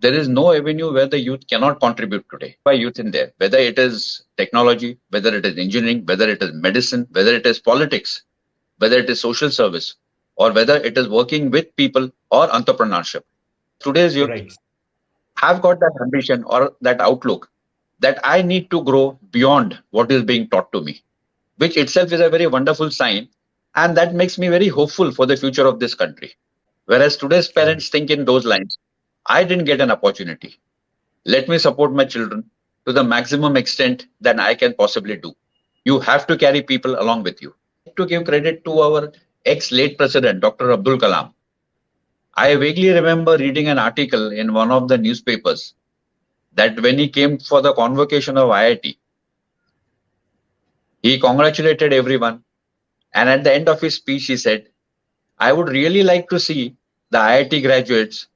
There is no avenue where the youth cannot contribute today. By youth in there, whether it is technology, whether it is engineering, whether it is medicine, whether it is politics, whether it is social service, or whether it is working with people or entrepreneurship. Today's youth Right. have got that ambition or that outlook that I need to grow beyond what is being taught to me, which itself is a very wonderful sign. And that makes me very hopeful for the future of this country. Whereas today's Right. parents think in those lines, I didn't get an opportunity. Let me support my children to the maximum extent that I can possibly do. You have to carry people along with you. To give credit to our ex late president, Dr. Abdul Kalam, I vaguely remember reading an article in one of the newspapers that when he came for the convocation of IIT, he congratulated everyone. And at the end of his speech, he said, I would really like to see the IIT graduates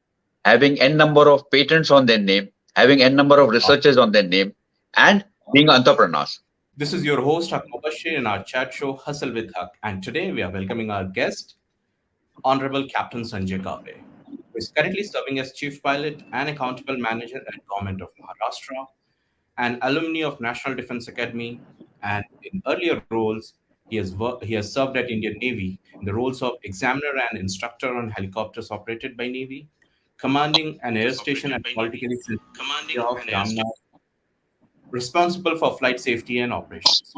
having n number of patents on their name, having n number of researchers on their name, and being entrepreneurs. This is your host, Haque in our chat show, Hustle with Haque. And today we are welcoming our guest, Honorable Captain Sanjay Karve, who is currently serving as Chief Pilot and Accountable Manager at Govt of Maharashtra, an alumni of National Defense Academy, and in earlier roles, he has served at Indian Navy in the roles of examiner and instructor on helicopters operated by Navy, commanding an air station at politically sensitive area of Ramnad, responsible for flight safety and operations.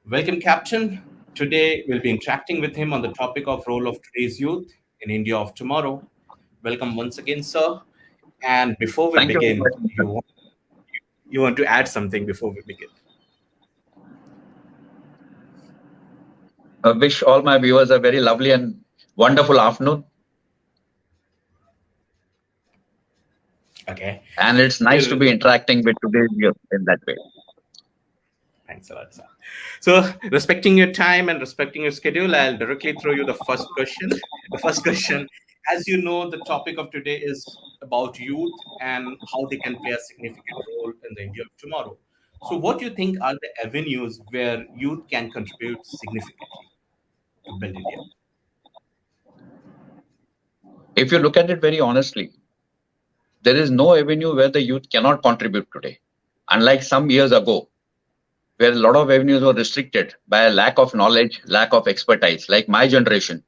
Welcome, Captain. Today we'll be interacting with him on the topic of role of today's youth in India of tomorrow. Welcome once again, sir. And before we Thank you very begin, much. you want to add something before we begin? I wish all my viewers a very lovely and wonderful afternoon. Okay. And it's nice to be interacting with today's youth in that way. Thanks a lot, sir. So, respecting your time and respecting your schedule, I'll directly throw you the first question. The first question, as you know, the topic of today is about youth and how they can play a significant role in the India of tomorrow. So, what do you think are the avenues where youth can contribute significantly to build India? If you look at it very honestly, there is no avenue where the youth cannot contribute today. Unlike some years ago, where a lot of avenues were restricted by a lack of knowledge, lack of expertise, like my generation,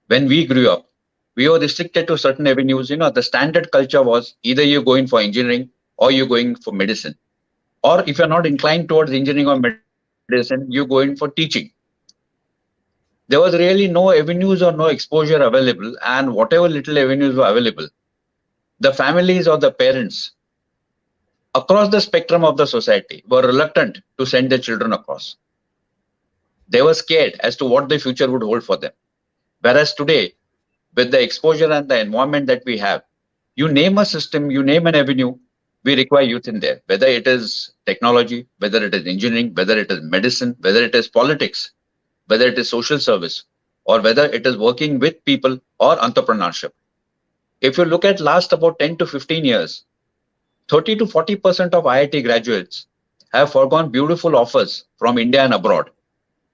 when we grew up, we were restricted to certain avenues. The standard culture was either you're going for engineering or you're going for medicine. Or if you're not inclined towards engineering or medicine, you go in for teaching. There was really no avenues or no exposure available, and whatever little avenues were available, the families or the parents across the spectrum of the society were reluctant to send their children across. They were scared as to what the future would hold for them. Whereas today, with the exposure and the environment that we have, you name a system, you name an avenue, we require youth in there, whether it is technology, whether it is engineering, whether it is medicine, whether it is politics, whether it is social service, or whether it is working with people or entrepreneurship. If you look at last about 10 to 15 years, 30 to 40% of IIT graduates have foregone beautiful offers from India and abroad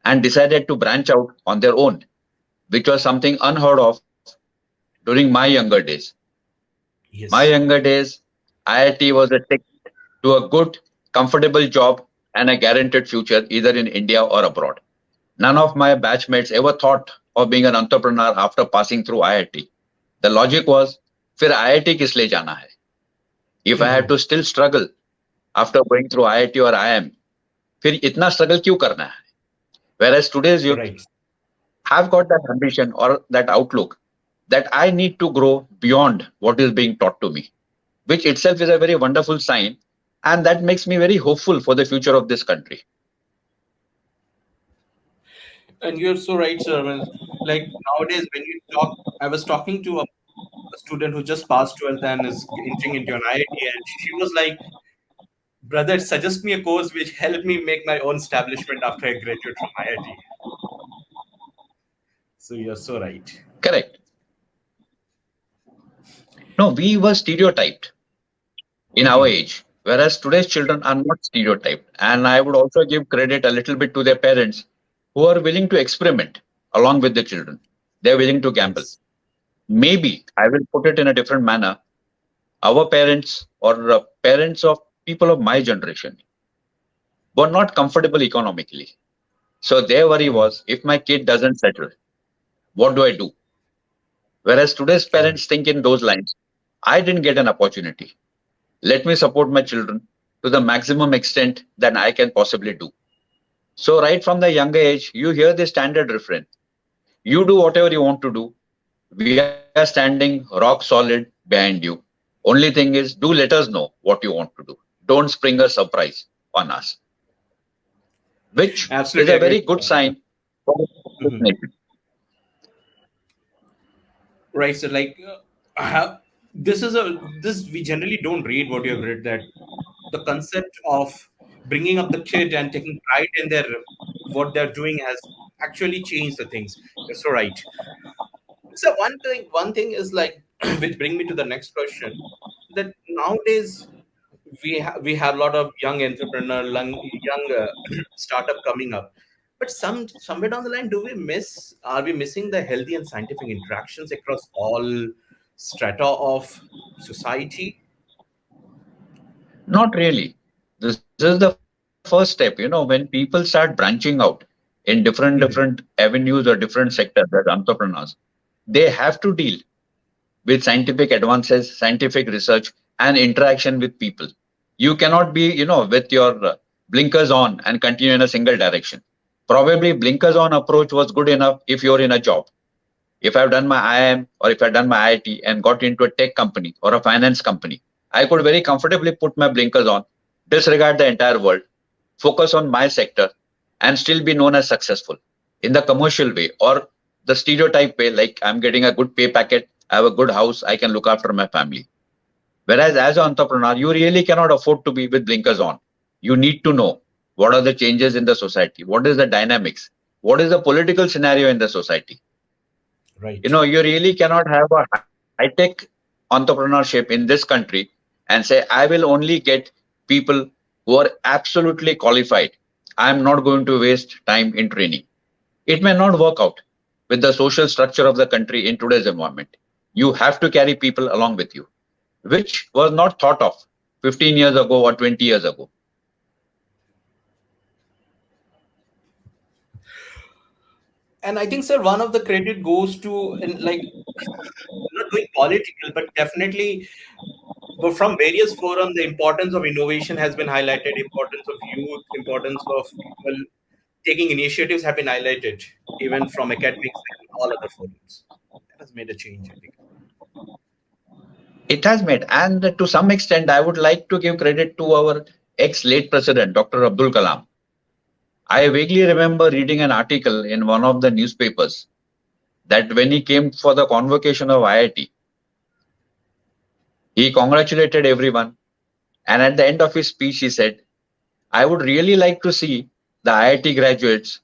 and decided to branch out on their own, which was something unheard of during my younger days. My Yes. younger days, IIT was a ticket to a good, comfortable job and a guaranteed future either in India or abroad. None of my batchmates ever thought of being an entrepreneur after passing through IIT. The logic was, फिर IIT किस लिए जाना है? If I had to still struggle after going through IIT or IIM, फिर इतना struggle क्यों करना है? Whereas today's youth Right. have got that ambition or that outlook that I need to grow beyond what is being taught to me, which itself is a very wonderful sign. And that makes me very hopeful for the future of this country. And you're so right, sir. I mean, like nowadays, when you talk, I was talking to a student who just passed 12th and is entering into an IIT, and she was like, brother, suggest me a course which helped me make my own establishment after I graduate from IIT. So you're so right. Correct. No, we were stereotyped in our age, whereas today's children are not stereotyped. And I would also give credit a little bit to their parents who are willing to experiment along with the children. They're willing to gamble. Yes. Maybe I will put it in a different manner. our parents or parents of people of my generation were not comfortable economically. So their worry Mm. was, if my kid doesn't settle, what do I do? Whereas today's Right. parents think in those lines, I didn't get an opportunity. Let me support my children to the maximum extent that I can possibly do. So right from the younger age, you hear the standard refrain. You do whatever you want to do. We are standing rock solid behind you. Only thing is, do let us know what you want to do. Don't spring a surprise on us, which is Absolutely a agree very with good you. sign for this Mhm. nation. Right. So, like, this is a this we generally don't read what you have read, that the concept of bringing up the kid and taking pride in their what they're doing has actually changed the things. You're so right. So one thing is like, which bring me to the next question, that nowadays we have a lot of young entrepreneur, young startup coming up, but somewhere down the line, are we missing the healthy and scientific interactions across all strata of society? Not really. This is the first step. When people start branching out in different Mhm. avenues or different sectors as entrepreneurs, they have to deal with scientific advances, scientific research, and interaction with people. You cannot be, with your blinkers on and continue in a single direction. Probably blinkers on approach was good enough if you're in a job. If I've done my IIM or if I've done my IIT and got into a tech company or a finance company, I could very comfortably put my blinkers on, disregard the entire world, focus on my sector, and still be known as successful in the commercial way or the stereotype way, like I'm getting a good pay packet, I have a good house, I can look after my family. Whereas as an entrepreneur, you really cannot afford to be with blinkers on. You need to know what are the changes in the society, what is the dynamics, what is the political scenario in the society. Right. You really cannot have a high-tech entrepreneurship in this country and say, I will only get people who are absolutely qualified. I'm not going to waste time in training. It may not work out with the social structure of the country in today's environment. You have to carry people along with you, which was not thought of 15 years ago or 20 years ago. And I think, sir, one of the credit goes to, and like, not doing political, but definitely, but from various forums, the importance of innovation has been highlighted, importance of youth, importance of people taking initiatives have been highlighted, even from academics and all other forums. That has made a change, I think. It has made, and to some extent, I would like to give credit to our ex late president, Dr. Abdul Kalam. I vaguely remember reading an article in one of the newspapers that when he came for the convocation of IIT, he congratulated everyone. And at the end of his speech, he said, I would really like to see the IIT graduates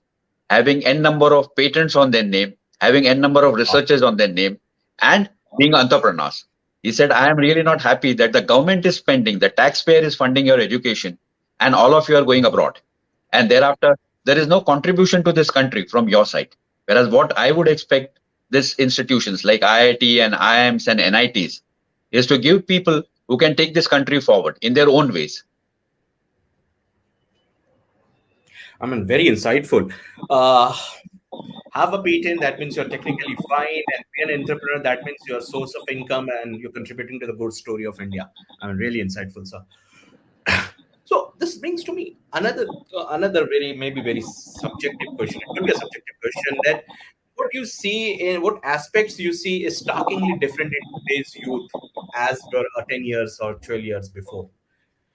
having n number of patents on their name, having n number of Wow. researchers on their name, and being entrepreneurs. He said, I am really not happy that the government is spending, the taxpayer is funding your education, and all of you are going abroad. And thereafter, there is no contribution to this country from your side. Whereas what I would expect these institutions like IIT and IIMs and NITs is to give people who can take this country forward in their own ways. I mean, very insightful. Uh, have a patent, that means you're technically fine, and be an entrepreneur, that means you're a source of income and you're contributing to the good story of India. I mean, really insightful, sir. So this brings to me another very, maybe very subjective question. It could be a subjective question, that what you see in what aspects you see is starkly different in today's youth as were 10 years or 12 years before,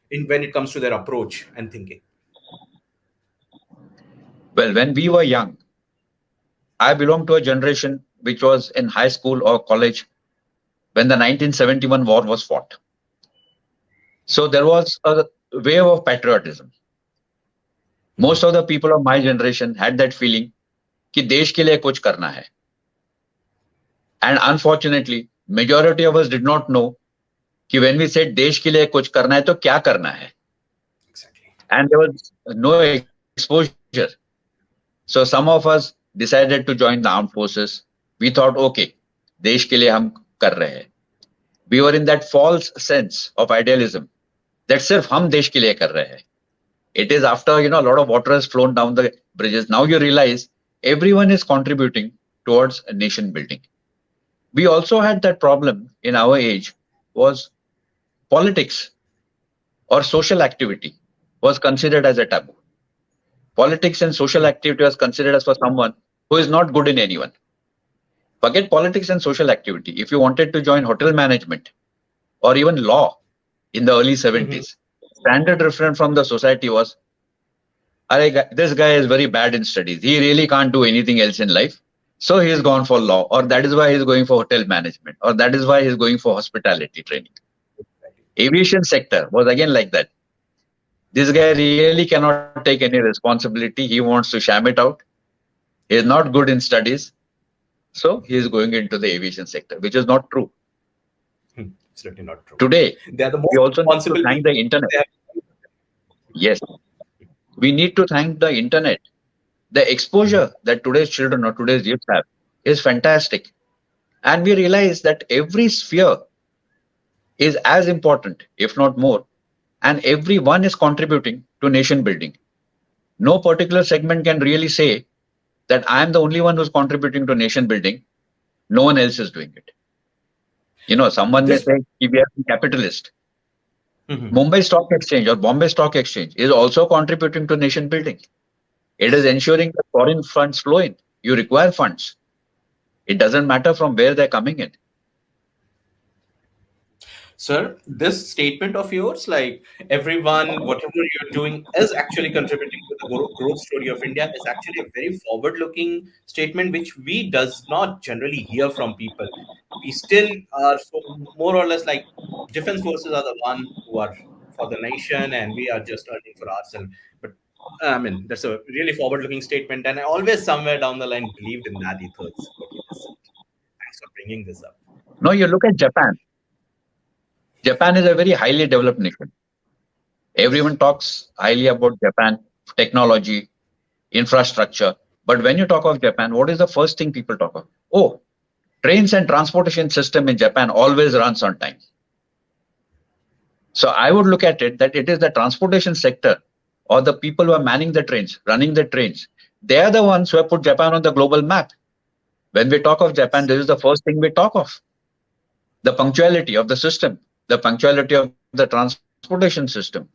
in when it comes to their approach and thinking. Well, when we were young, I belong to a generation which was in high school or college when the 1971 war was fought. So there was a wave of patriotism. Mhm. Most of the people of my generation had that feeling कि देश के लिए कुछ करना है. And unfortunately, majority of us did not know कि when we said देश के लिए कुछ करना है तो क्या करना है. Exactly. And there was no exposure. So some of us decided to join the armed forces. We thought, okay, देश के लिए हम कर रहे हैं. We were in that false sense of idealism that सिर्फ हम देश के लिए कर रहे हैं. It is after, a lot of water has flown down the bridges. Now you realize everyone is contributing towards a nation building. We also had that problem in our age was politics or social activity was considered as a taboo. Politics and social activity was considered as for someone who is not good in anyone. Forget politics and social activity. If you wanted to join hotel management or even law in the early 70s, standard reference from the society was, this guy is very bad in studies. He really can't do anything else in life. So he's gone for law, or that is why he's going for hotel management, or that is why he's going for hospitality training. Aviation sector was again like that. This guy really cannot take any responsibility. He wants to sham it out. He is not good in studies. So he is going into the aviation sector, which is not true. Certainly not true. Today, they are the most we also need to thank people. the internet. Yes. We need to thank the internet. The exposure that today's children or today's youth have is fantastic. And we realize that every sphere is as important, if not more, and everyone is contributing to nation building. No particular segment can really say that I am the only one who's contributing to nation building. No one else is doing it. Someone may say we are capitalist. Mumbai Stock Exchange or Bombay Stock Exchange is also contributing to nation building. It is ensuring that foreign funds flow in. You require funds. It doesn't matter from where they're coming in. Sir, this statement of yours, like everyone, whatever you're doing is actually contributing to the growth story of India, is actually a very forward-looking statement, which we does not generally hear from people. We still are more or less like defense forces are the one who are for the nation, and we are just earning for ourselves. But I mean, that's a really forward-looking statement, and I always somewhere down the line believed in that ethos. What you just said. Thanks for bringing this up. No, you look at Japan. Japan is a very highly developed nation. Everyone talks highly about Japan, technology, infrastructure. But when you talk of Japan, what is the first thing people talk of? Oh, trains and transportation system in Japan always runs on time. So I would look at it that it is the transportation sector or the people who are manning the trains, running the trains. They are the ones who have put Japan on the global map. When we talk of Japan, this is the first thing we talk of. The punctuality of the system, the punctuality of the transportation system.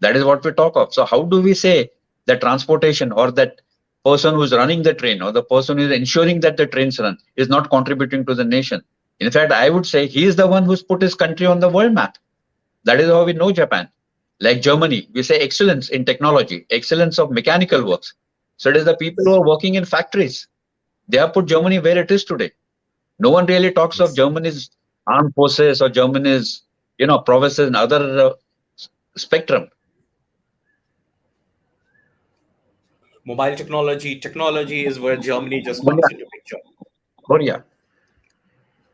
That is what we talk of. So how do we say that transportation or that person who's running the train or the person who is ensuring that the trains run is not contributing to the nation? In fact, I would say he is the one who's put his country on the world map. That is how we know Japan. Like Germany, we say excellence in technology, excellence of mechanical works. So it is the people who are working in factories. They have put Germany where it is today. No one really talks of Germany's armed forces or Germany's, provinces and other spectrum. Mobile technology is where Germany just comes into picture. Korea.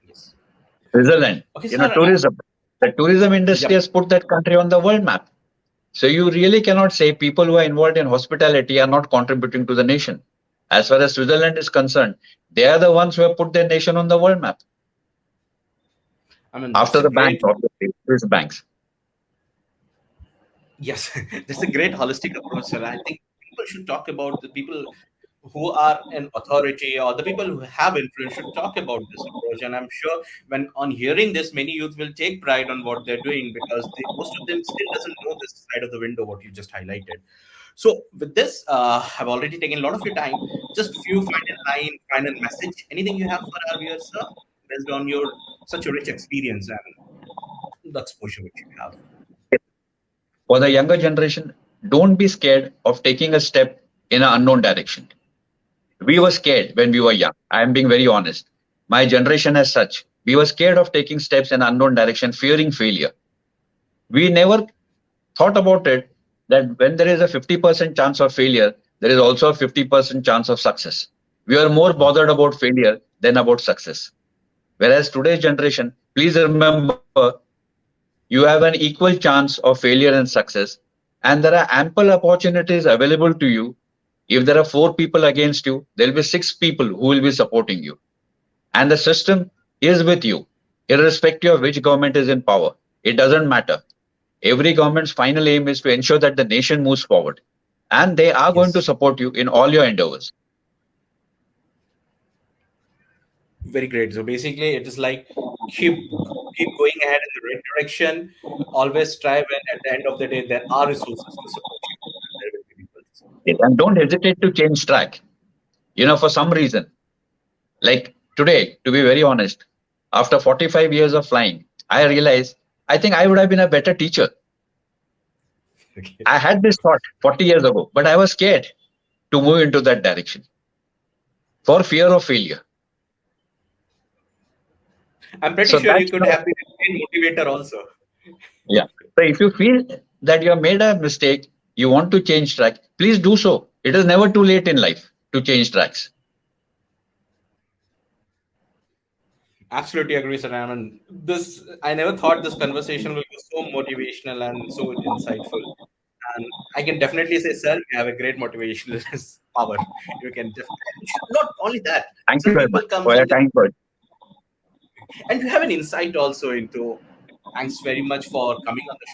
Yes. Switzerland. Okay, tourism. The tourism industry has put that country on the world map. So you really cannot say people who are involved in hospitality are not contributing to the nation. As far as Switzerland is concerned, they are the ones who have put their nation on the world map. I mean, after the banks, Swiss banks. Yes, that's a great holistic approach, sir. I think people should talk about the people who are in authority or the people who have influence should talk about this approach. And I'm sure when on hearing this, many youth will take pride on what they're doing because most of them still doesn't know this side of the window, what you just highlighted. So with this, I've already taken a lot of your time. Just few final message. Anything you have for our viewers, sir, based on your such a rich experience and the exposure which you have. For the younger generation, don't be scared of taking a step in an unknown direction. We were scared when we were young. I am being very honest. My generation as such, we were scared of taking steps in an unknown direction, fearing failure. We never thought about it that when there is a 50% chance of failure, there is also a 50% chance of success. We are more bothered about failure than about success. Whereas today's generation, please remember, you have an equal chance of failure and success, and there are ample opportunities available to you. If there are 4 people against you, there will be 6 people who will be supporting you. And the system is with you. irrespective of which government is in power. It doesn't matter. Every government's final aim is to ensure that the nation moves forward. And they are going to Yes. support you in all your endeavors. Very great. So basically, it is like keep going ahead in the right direction. Always strive, and at the end of the day, there are resources to support you, and there will be people to support you. And don't hesitate to change track. For some reason, like today, to be very honest, after 45 years of flying, I realized I think I would have been a better teacher. Okay. I had this thought 40 years ago, but I was scared to move into that direction for fear of failure. I'm pretty So sure you that's could not, have been a great motivator also. yeah. So if you feel that you have made a mistake, you want to change track, please do so. It is never too late in life to change tracks. Absolutely agree, sir. I mean, this I never thought this conversation will be so motivational and so insightful. And I can definitely say, sir, you have a great motivational power. You can definitely not only that. Thank you Some very people much come for from your the kind words. and you have an insight also into. Thanks very much for coming on the